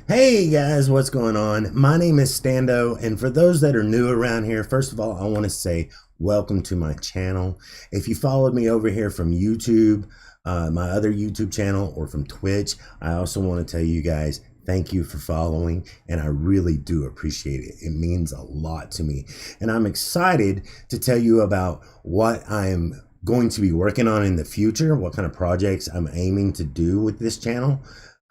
Hey guys, what's going on? My name is Stando, and for those that are new around here, first of all, I want to say welcome to my channel. If you followed me over here from YouTube, my other YouTube channel, or from Twitch, I also want to tell you guys thank you for following, and I really do appreciate it. It means a lot to me, and I'm excited to tell you about what I'm going to be working on in the future, what kind of projects I'm aiming to do with this channel.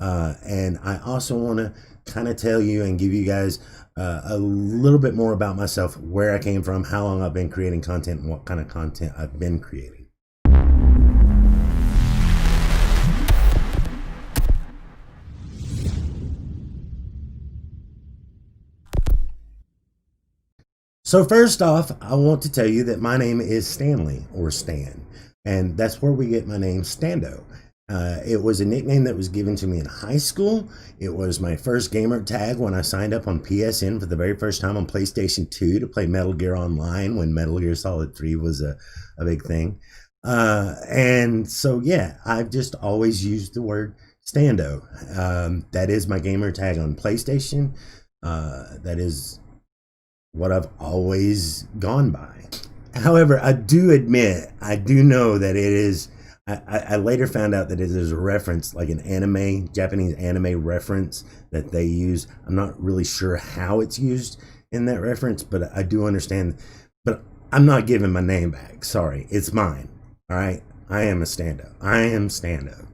And I also want to kind of tell you and give you guys a little bit more about myself, where I came from, how long I've been creating content, and what kind of content I've been creating. So first off, I want to tell you that my name is Stanley, or Stan, and that's where we get my name Stando. It was a nickname that was given to me in high school. It was my first gamer tag when I signed up on PSN for the very first time on PlayStation 2 to play Metal Gear Online, when Metal Gear Solid 3 was a big thing. And so, yeah, I've just always used the word Stando. That is my gamer tag on PlayStation. That is what I've always gone by. However, I do admit, I do know that it is. I later found out that it is a reference, like an anime, Japanese anime reference that they use. I'm not really sure how it's used in that reference, but I do understand. But I'm not giving my name back. Sorry, it's mine. All right, I am a Stando. I am Stando.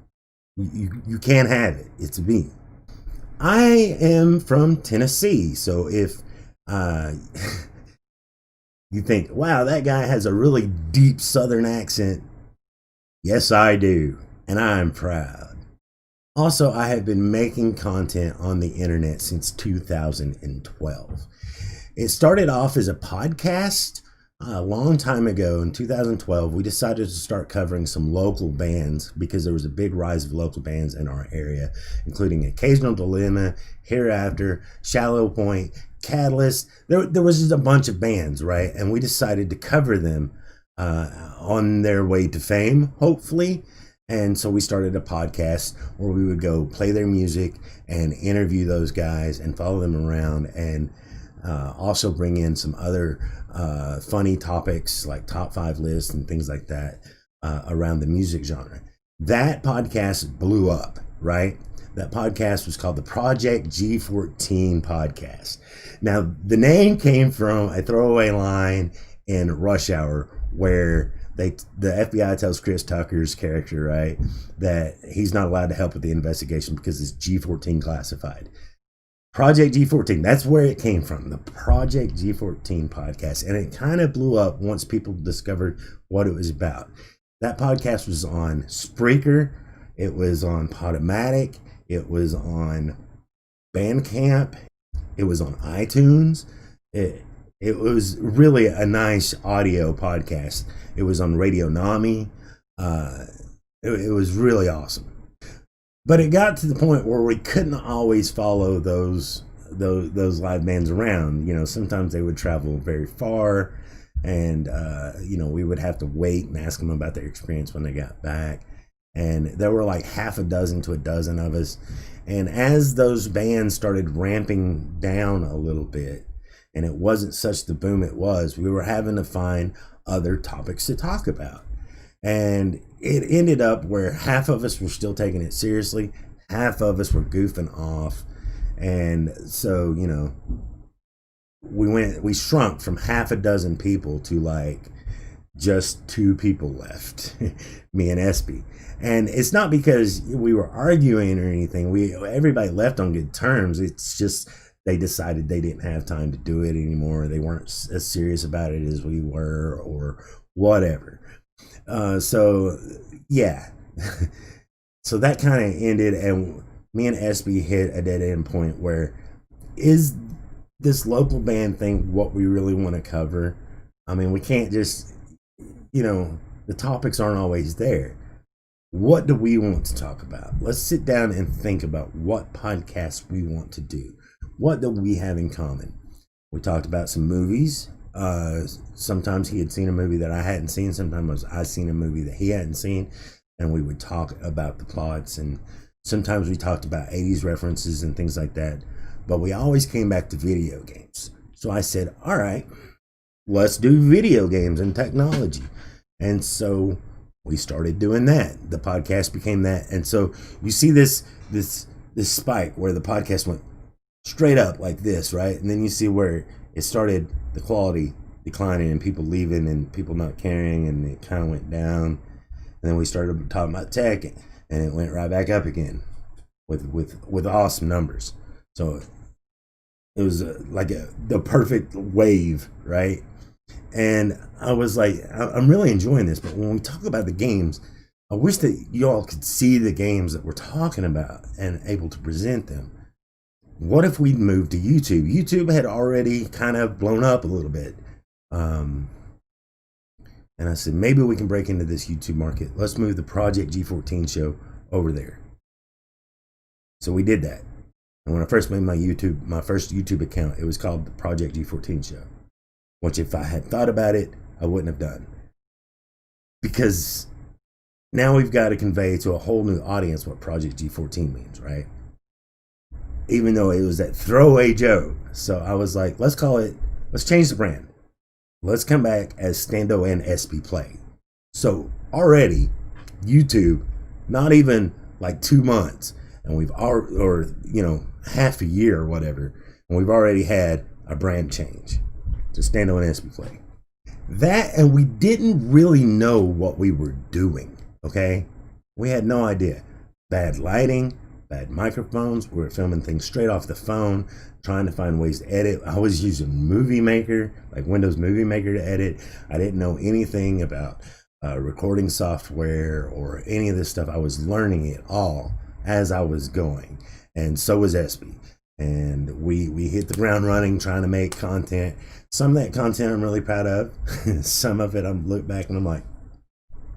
You can't have it. It's me. I am from Tennessee, so if uh, you think, wow, that guy has a really deep Southern accent, yes, I do, and I'm proud. Also, I have been making content on the internet since 2012. It started off as a podcast a long time ago. In 2012, we decided to start covering some local bands because there was a big rise of local bands in our area, including Occasional Dilemma, Hereafter, Shallow Point, Catalyst. There was just a bunch of bands, right? And we decided to cover them on their way to fame, hopefully. And so we started a podcast where we would go play their music and interview those guys and follow them around, and also bring in some other funny topics like top 5 lists and things like that around the music genre. That podcast blew up, right? That podcast was called the Project G14 Podcast. Now, the name came from a throwaway line in Rush Hour where the FBI tells Chris Tucker's character, right, that he's not allowed to help with the investigation because it's G14 classified. Project G14, that's where it came from, the Project G14 podcast. And it kind of blew up once people discovered what it was about. That podcast was on Spreaker, it was on Podomatic, it was on Bandcamp, it was on iTunes. It was really a nice audio podcast. It was on Radio Nami. It was really awesome. But it got to the point where we couldn't always follow those live bands around. You know, sometimes they would travel very far, and we would have to wait and ask them about their experience when they got back. And there were like half a dozen to a dozen of us. And as those bands started ramping down a little bit, and it wasn't such the boom it was, we were having to find other topics to talk about. And it ended up where half of us were still taking it seriously, half of us were goofing off. And so, we shrunk from half a dozen people to like just 2 people left, me and Espy. And it's not because we were arguing or anything. Everybody left on good terms. It's just they decided they didn't have time to do it anymore. They weren't as serious about it as we were, or whatever. So yeah, so that kind of ended, and me and SB hit a dead end point where, is this local band thing what we really want to cover? I mean, we can't just, the topics aren't always there. What do we want to talk about? Let's sit down and think about what podcast we want to do. What do we have in common? We talked about some movies. Sometimes he had seen a movie that I hadn't seen. Sometimes I seen a movie that he hadn't seen, and we would talk about the plots and Sometimes we talked about 80s references and things like that, but we always came back to video games. So I said, all right, let's do video games and technology. And so we started doing that. The podcast became that. And so you see this spike where the podcast went straight up like this, right? And then you see where it started, the quality declining and people leaving and people not caring, and it kind of went down. And then we started talking about tech, and it went right back up again with awesome numbers. So it was the perfect wave, right? And I was like, I'm really enjoying this. But when we talk about the games, I wish that y'all could see the games that we're talking about and able to present them. What if we moved to YouTube? YouTube had already kind of blown up a little bit. And I said, maybe we can break into this YouTube market. Let's move the Project G14 show over there. So we did that. And when I first made my first YouTube account, it was called the Project G14 show. Which, if I had thought about it, I wouldn't have done. Because now we've got to convey to a whole new audience what Project G14 means, right? Even though it was that throwaway joke. So I was like, let's change the brand. Let's come back as Stando and SB Play. So already, YouTube, not even like 2 months, and we've already, or half a year or whatever, and we've already had a brand change to Stando and SB Play. That, and we didn't really know what we were doing, okay? We had no idea. Bad lighting, bad microphones. We were filming things straight off the phone, trying to find ways to edit. I was using Movie Maker, like Windows Movie Maker, to edit. I didn't know anything about recording software or any of this stuff. I was learning it all as I was going, and so was SB. And we hit the ground running, trying to make content. Some of that content I'm really proud of. Some of it I'm look back and I'm like,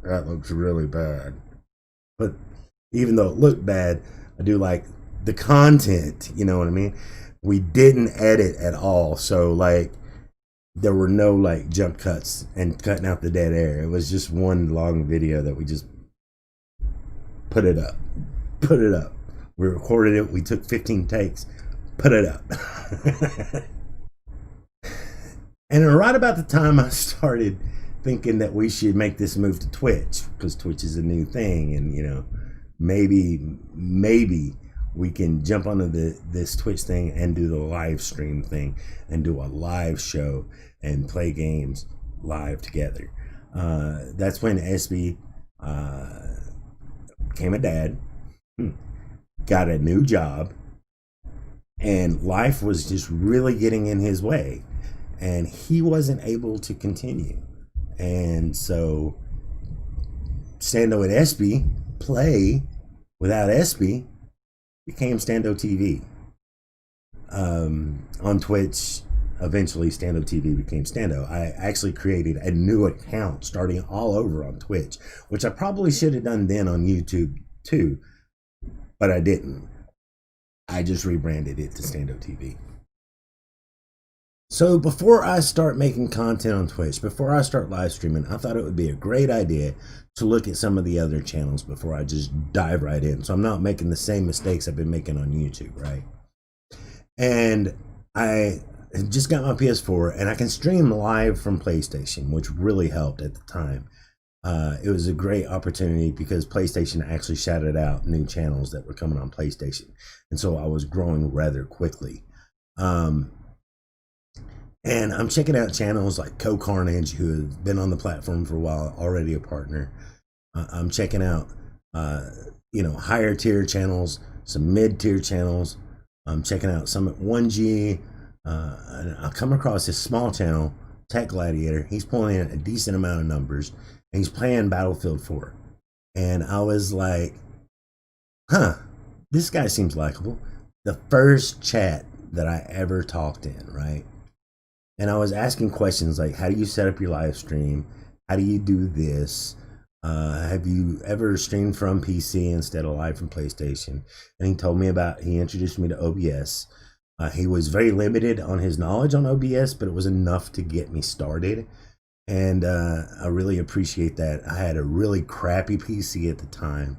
that looks really bad. But even though it looked bad, I do like the content, you know what I mean? We didn't edit at all. So like there were no like jump cuts and cutting out the dead air. It was just one long video that we just put it up. We recorded it. We took 15 takes, put it up. And right about the time I started thinking that we should make this move to Twitch, because Twitch is a new thing, and maybe we can jump onto this Twitch thing and do the live stream thing and do a live show and play games live together. That's when SB became a dad, got a new job, and life was just really getting in his way, and he wasn't able to continue. And so Stando and SB Play without SB became StandoTV. On Twitch, eventually StandoTV became Stando. I actually created a new account starting all over on Twitch, which I probably should have done then on YouTube too, but I didn't. I just rebranded it to StandoTV. So before I start making content on Twitch, before I start live streaming, I thought it would be a great idea to look at some of the other channels before I just dive right in. So I'm not making the same mistakes I've been making on YouTube, right? And I just got my PS4 and I can stream live from PlayStation, which really helped at the time. It was a great opportunity because PlayStation actually shouted out new channels that were coming on PlayStation. And so I was growing rather quickly. And I'm checking out channels like Co-Carnage, who has been on the platform for a while, already a partner. I'm checking out, higher tier channels, some mid tier channels. I'm checking out some at 1G. And I come across this small channel, Tech Gladiator. He's pulling in a decent amount of numbers, and he's playing Battlefield 4. And I was like, this guy seems likable. The first chat that I ever talked in, right? And I was asking questions like, how do you set up your live stream? How do you do this? Have you ever streamed from PC instead of live from PlayStation? And he introduced me to OBS. He was very limited on his knowledge on OBS, but it was enough to get me started. And I really appreciate that. I had a really crappy PC at the time.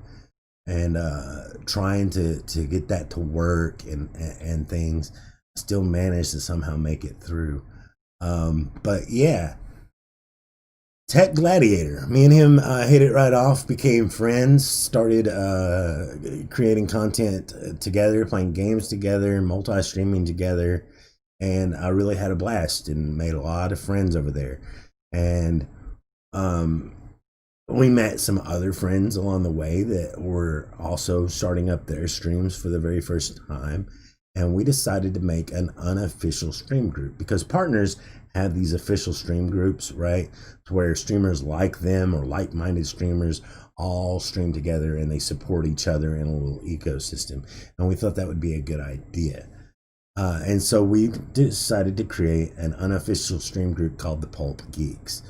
and trying to get that to work and things. Still managed to somehow make it through. But yeah, Tech Gladiator. Me and him hit it right off, became friends, started creating content together, playing games together, multi streaming together. And I really had a blast and made a lot of friends over there. And um, we met some other friends along the way that were also starting up their streams for the very first time. And we decided to make an unofficial stream group because partners have these official stream groups, right? To where streamers like them or like minded streamers all stream together and they support each other in a little ecosystem. And we thought that would be a good idea. And so we decided to create an unofficial stream group called the Pulp Geeks.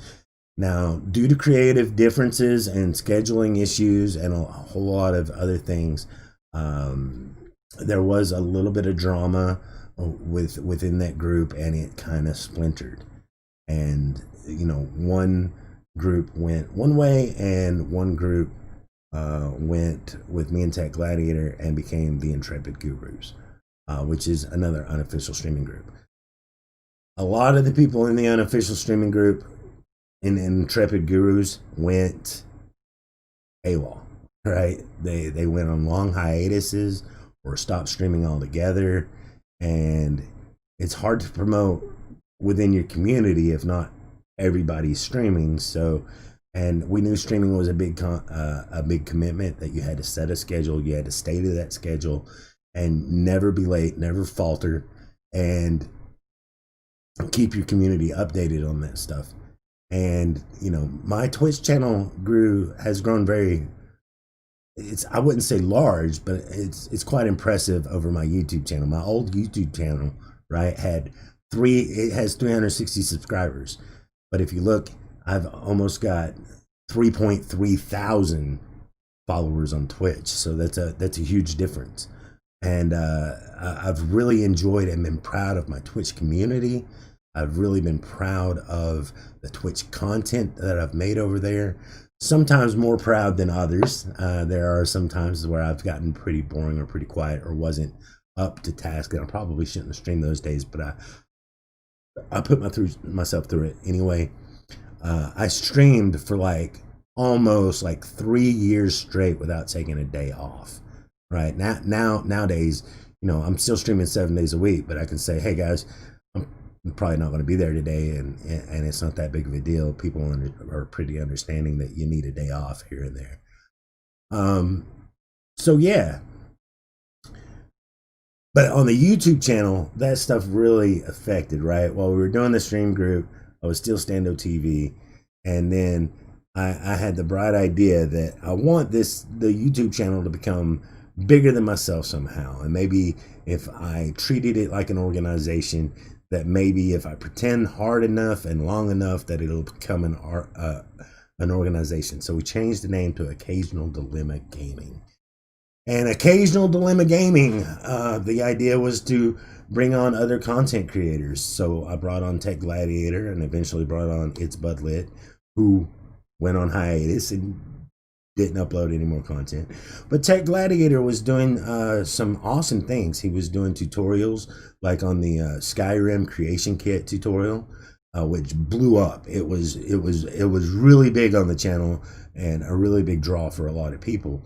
Now, due to creative differences and scheduling issues and a whole lot of other things, there was a little bit of drama within that group, and it kind of splintered. And one group went one way, and one group went with me and Tech Gladiator and became the Intrepid Gurus, which is another unofficial streaming group. A lot of the people in the unofficial streaming group in Intrepid Gurus went AWOL, right? They went on long hiatuses or stopped streaming altogether, and it's hard to promote within your community if not everybody's streaming. So, and we knew streaming was a big commitment, that you had to set a schedule, you had to stay to that schedule, and never be late, never falter, and keep your community updated on that stuff. And my Twitch channel has grown very, I wouldn't say large, but it's quite impressive over my YouTube channel. My old YouTube channel, right, it has 360 subscribers, but if you look, I've almost got 3.3 thousand followers on Twitch, so that's a huge difference. And I've really enjoyed and been proud of my Twitch community. I've really been proud of the Twitch content that I've made over there. Sometimes more proud than others. There are some times where I've gotten pretty boring or pretty quiet or wasn't up to task, and I probably shouldn't have streamed those days, but I put myself through it anyway. I streamed for almost 3 years straight without taking a day off. Right nowadays, I'm still streaming 7 days a week, but I can say, hey guys, I'm probably not going to be there today, and it's not that big of a deal. People are pretty understanding that you need a day off here and there. So yeah, but on the YouTube channel, that stuff really affected, right? While we were doing the stream group, I was still StandoTV, and then I had the bright idea that I want the YouTube channel to become bigger than myself somehow. And maybe if I treated it like an organization, that maybe if I pretend hard enough and long enough, that it'll become an organization. So we changed the name to Occasional Dilemma Gaming. And Occasional Dilemma Gaming, the idea was to bring on other content creators. So I brought on Tech Gladiator and eventually brought on It's Bud Lit, who went on hiatus and didn't upload any more content. But Tech Gladiator was doing some awesome things. He was doing tutorials, like on the Skyrim creation kit tutorial, which blew up. It was really big on the channel and a really big draw for a lot of people.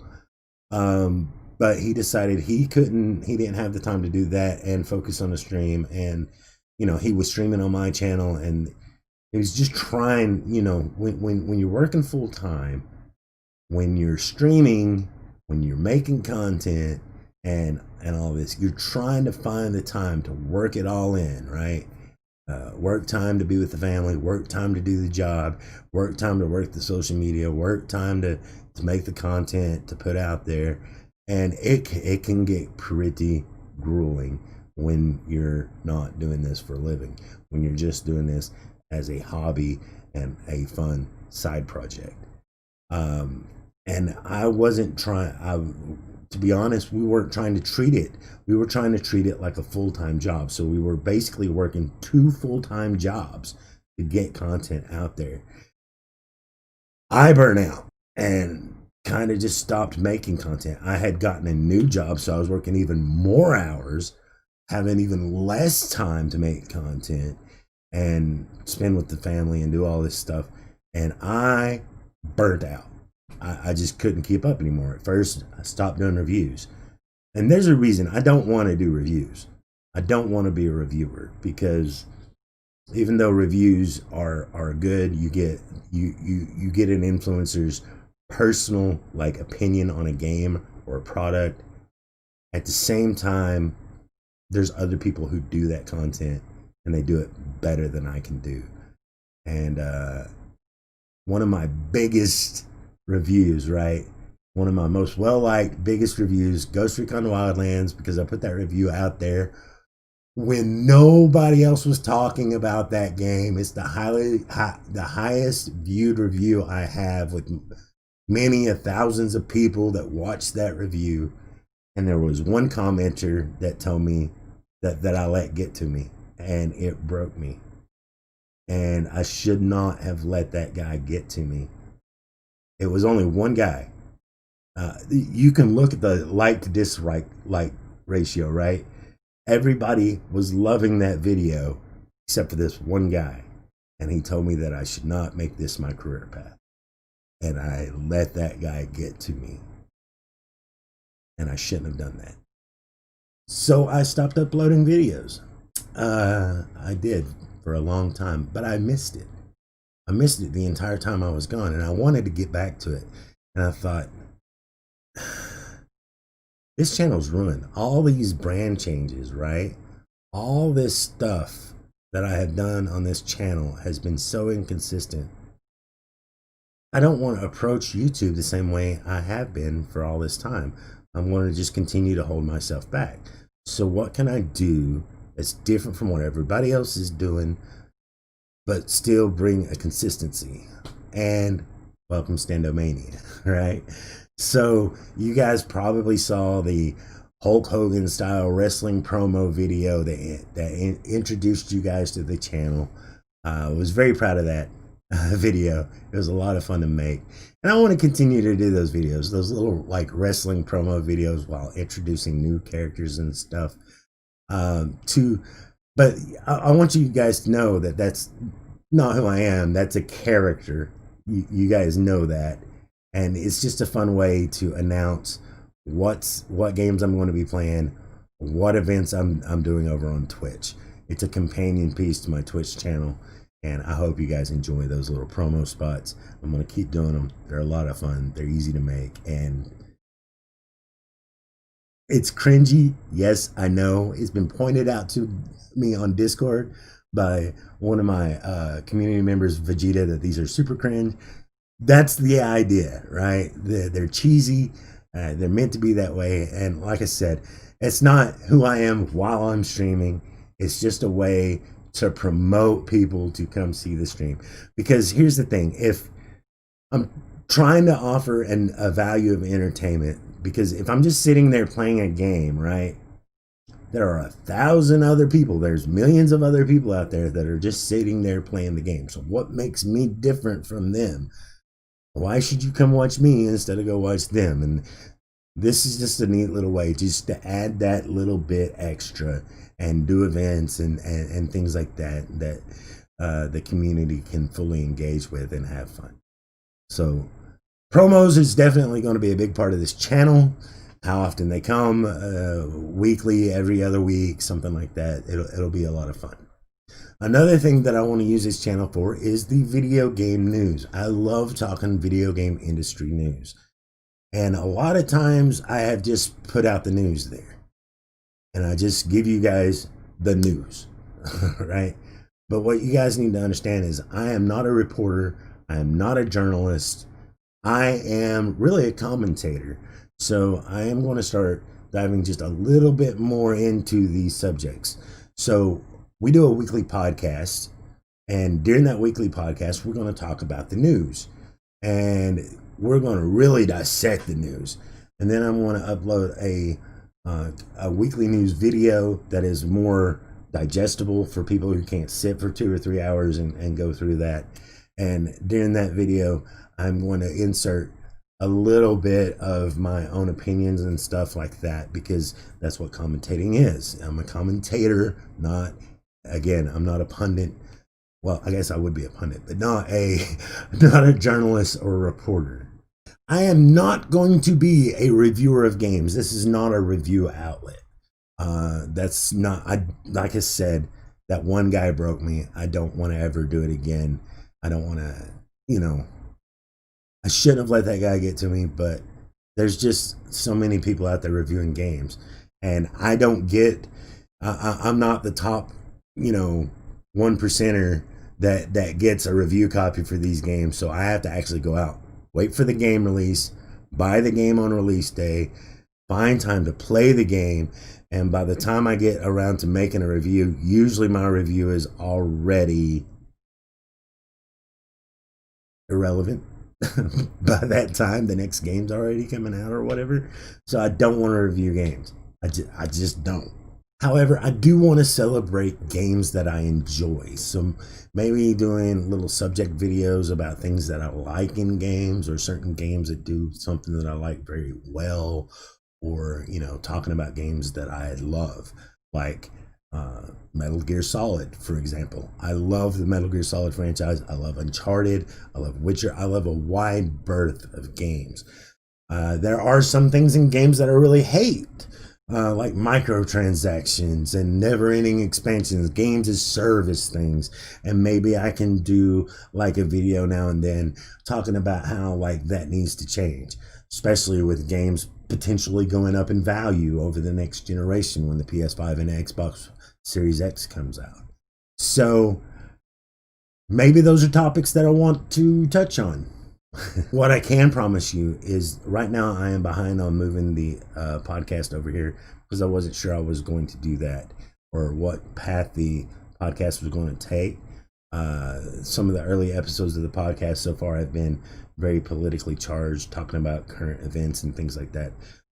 But he decided he didn't have the time to do that and focus on the stream. And he was streaming on my channel, and he was just trying. When you're working full time, when you're streaming, when you're making content and all this, you're trying to find the time to work it all in, right? Work time to be with the family, work time to do the job, work time to work the social media, work time to make the content to put out there. And it can get pretty grueling when you're not doing this for a living, when you're just doing this as a hobby and a fun side project. And I wasn't trying, to be honest, we weren't trying to treat it. We were trying to treat it like a full-time job. So we were basically working 2 full-time jobs to get content out there. I burn out, and kind of just stopped making content. I had gotten a new job, so I was working even more hours, having even less time to make content and spend with the family and do all this stuff. And I burnt out. I just couldn't keep up anymore. At first, I stopped doing reviews. And there's a reason I don't want to do reviews. I don't want to be a reviewer, because even though reviews are good, you get an influencer's personal like opinion on a game or a product. At the same time, there's other people who do that content and they do it better than I can do. And one of my biggest reviews, right? One of my most well-liked, biggest reviews, Ghost Recon Wildlands, because I put that review out there when nobody else was talking about that game. It's the highest viewed review I have, with many thousands of people that watched that review. And there was one commenter that told me that I let get to me, and it broke me. And I should not have let that guy get to me. It was only one guy. You can look at the like to dislike ratio, right? Everybody was loving that video except for this one guy. And he told me that I should not make this my career path. And I let that guy get to me. And I shouldn't have done that. So I stopped uploading videos. I did for a long time, but I missed it. I missed it the entire time I was gone, and I wanted to get back to it. And I thought, this channel's ruined. All these brand changes, right? All this stuff that I have done on this channel has been so inconsistent. I don't want to approach YouTube the same way I have been for all this time. I'm going to just continue to hold myself back. So what can I do that's different from what everybody else is doing, but still bring a consistency? And welcome StandoMania, right? So you guys probably saw the Hulk Hogan style wrestling promo video that introduced you guys to the channel. I was very proud of that video. It was a lot of fun to make. And I want to continue to do those videos, those little like wrestling promo videos while introducing new characters and stuff. But I want you guys to know that that's not who I am. That's a character. You guys know that. And it's just a fun way to announce what games I'm going to be playing, what events I'm doing over on Twitch. It's a companion piece to my Twitch channel, and I hope you guys enjoy those little promo spots. I'm going to keep doing them. They're a lot of fun. They're easy to make, and it's cringy. Yes, I know. It's been pointed out to me on Discord by one of my community members, Vegeta, that these are super cringe. That's the idea, right? They're cheesy. They're meant to be that way. And like I said, it's not who I am while I'm streaming. It's just a way to promote people to come see the stream. Because here's the thing. If I'm trying to offer a value of entertainment, because if I'm just sitting there playing a game, right? There are 1,000 other people. There's millions of other people out there that are just sitting there playing the game. So what makes me different from them? Why should you come watch me instead of go watch them? And this is just a neat little way just to add that little bit extra and do events and things like that the community can fully engage with and have fun. So promos is definitely going to be a big part of this channel. How often they come, weekly, every other week, something like that. It'll be a lot of fun. Another thing that I want to use this channel for is the video game news. I love talking video game industry news. And a lot of times I have just put out the news there. And I just give you guys the news, right? But what you guys need to understand is I am not a reporter. I am not a journalist. I am really a commentator. So I am going to start diving just a little bit more into these subjects. So we do a weekly podcast, and during that weekly podcast, we're going to talk about the news, and we're going to really dissect the news. And then I'm going to upload a weekly news video that is more digestible for people who can't sit for 2 or 3 hours and go through that. And during that video, I'm going to insert a little bit of my own opinions and stuff like that, because that's what commentating is. I'm a commentator, not, again, I'm not a pundit. Well, I guess I would be a pundit, but not a not a journalist or a reporter. I am not going to be a reviewer of games. This is not a review outlet. That's not, I, like I said, that one guy broke me. I don't want to ever do it again. I don't want to, you know, I shouldn't have let that guy get to me, but there's just so many people out there reviewing games, and I don't get, I'm not the top, you know, 1%er that gets a review copy for these games. So I have to actually go out, wait for the game release, buy the game on release day, find time to play the game, and by the time I get around to making a review, usually my review is already irrelevant. By that time, the next game's already coming out or whatever. So I don't want to review games. I just don't. However, I do want to celebrate games that I enjoy. So maybe doing little subject videos about things that I like in games, or certain games that do something that I like very well, or, you know, talking about games that I love, like Metal Gear Solid, for example. I love the Metal Gear Solid franchise. I love Uncharted. I love Witcher. I love a wide berth of games. There are some things in games that I really hate, like microtransactions and never-ending expansions, games as service things. And maybe I can do like a video now and then talking about how like that needs to change, especially with games potentially going up in value over the next generation when the PS5 and Xbox Series X comes out. So maybe those are topics that I want to touch on. What I can promise you is right now I am behind on moving the podcast over here, because I wasn't sure I was going to do that, or what path the podcast was going to take. Some of the early episodes of the podcast so far have been very politically charged, talking about current events and things like that.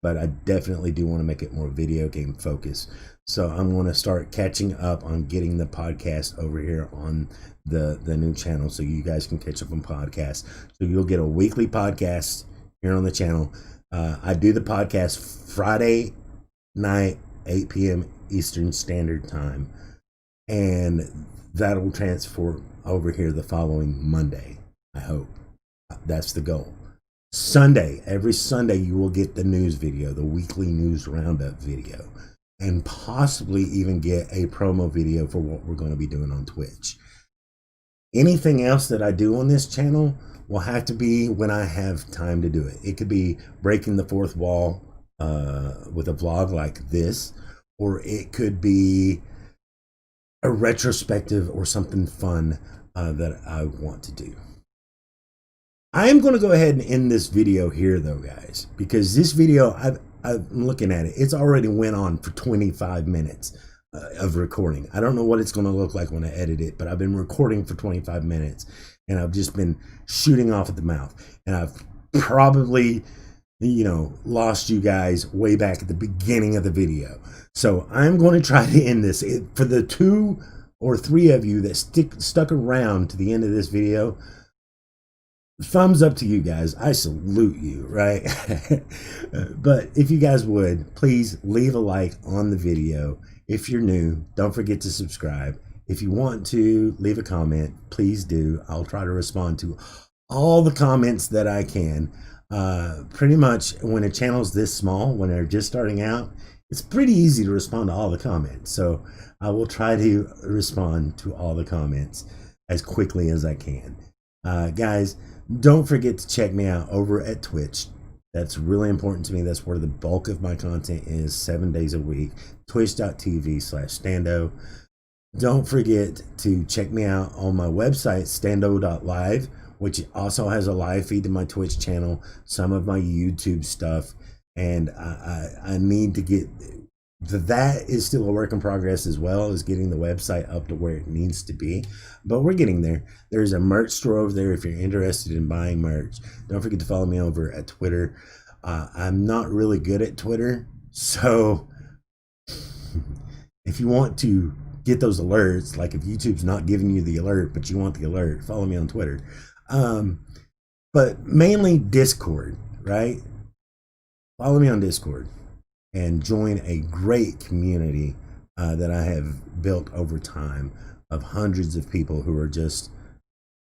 But I definitely do want to make it more video game focused. So I'm going to start catching up on getting the podcast over here on the new channel, so you guys can catch up on podcasts. So you'll get a weekly podcast here on the channel. I do the podcast Friday night, 8 p.m. Eastern Standard Time, and that'll transfer over here the following Monday. I hope that's the goal. Sunday, every Sunday, you will get the news video, the weekly news roundup video, and possibly even get a promo video for what we're going to be doing on Twitch. Anything else that I do on this channel will have to be when I have time to do it. It could be breaking the fourth wall with a vlog like this, or it could be a retrospective or something fun that I want to do. I am going to go ahead and end this video here though, guys, because this video, I'm looking at it, it's already went on for 25 minutes of recording. I don't know what it's going to look like when I edit it, but I've been recording for 25 minutes and I've just been shooting off at the mouth, and I've probably, you know, lost you guys way back at the beginning of the video. So I'm going to try to end this. For the 2 or 3 of you that stuck around to the end of this video, thumbs up to you guys. I salute you, right? But if you guys would, please leave a like on the video. If you're new, don't forget to subscribe. If you want to leave a comment, please do. I'll try to respond to all the comments that I can. Pretty much when a channel's this small, when they're just starting out, it's pretty easy to respond to all the comments. So I will try to respond to all the comments as quickly as I can. Guys, don't forget to check me out over at Twitch. That's really important to me. That's where the bulk of my content is 7 days a week. Twitch.tv/Stando. Don't forget to check me out on my website, Stando.live, which also has a live feed to my Twitch channel, some of my YouTube stuff, and I need to get that is still a work in progress, as well as getting the website up to where it needs to be, but we're getting there. There's a merch store over there if you're interested in buying merch. Don't forget to follow me over at Twitter. I'm not really good at Twitter, so if you want to get those alerts, like if YouTube's not giving you the alert but you want the alert, follow me on Twitter. But mainly Discord. right? Follow me on Discord and join a great community that I have built over time of hundreds of people who are just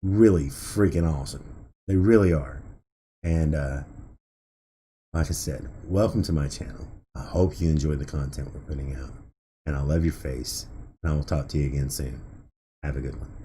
really freaking awesome. They really are. And like I said, welcome to my channel. I hope you enjoy the content we're putting out. And I love your face. And I will talk to you again soon. Have a good one.